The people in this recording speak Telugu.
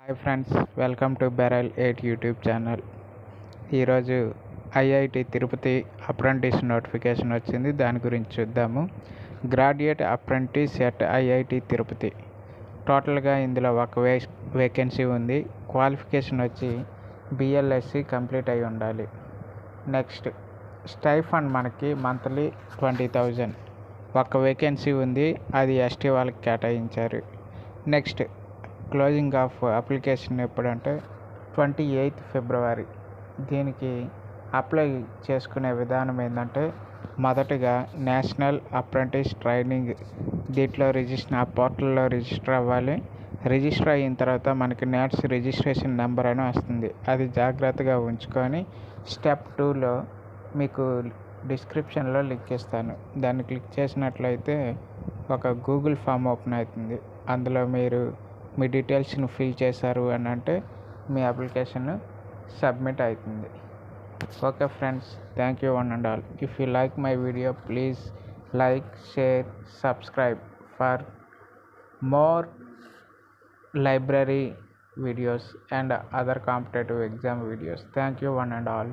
Hi friends, welcome to బెరల్ 8 YouTube channel. ఈరోజు ఐఐటి తిరుపతి అప్రెంటిస్ నోటిఫికేషన్ వచ్చింది. దాని గురించి చూద్దాము. Graduate apprentice at IIT Tirupati. టోటల్గా ఇందులో ఒక వేకెన్సీ ఉంది. క్వాలిఫికేషన్ వచ్చి బిఎల్ఎస్సి కంప్లీట్ అయి ఉండాలి. నెక్స్ట్ స్టైఫండ్ మనకి మంత్లీ 20,000. ఒక వేకెన్సీ ఉంది, అది ఎస్టీ వాళ్ళకి కేటాయించారు. నెక్స్ట్ క్లోజింగ్ ఆఫ్ అప్లికేషన్ ఎప్పుడంటే 28 ఫిబ్రవరి. దీనికి అప్లై చేసుకునే విధానం ఏంటంటే, మొదటగా నేషనల్ అప్రెంటిస్ ట్రైనింగ్ దీంట్లో ఆ పోర్టల్లో రిజిస్టర్ అవ్వాలి. రిజిస్టర్ అయిన తర్వాత మనకి నేట్స్ రిజిస్ట్రేషన్ నెంబర్ అని వస్తుంది. అది జాగ్రత్తగా ఉంచుకొని స్టెప్ 2లో మీకు డిస్క్రిప్షన్లో లింక్ ఇస్తాను. దాన్ని క్లిక్ చేసినట్లయితే ఒక గూగుల్ ఫామ్ ఓపెన్ అవుతుంది. అందులో మీరు మీ డీటెయిల్స్ని ఫిల్ చేశారు అని అంటే మీ అప్లికేషన్ సబ్మిట్ అవుతుంది. Okay friends, thank you one and all. If you like my video, please like, share, subscribe for more library videos and other competitive exam videos. Thank you one and all.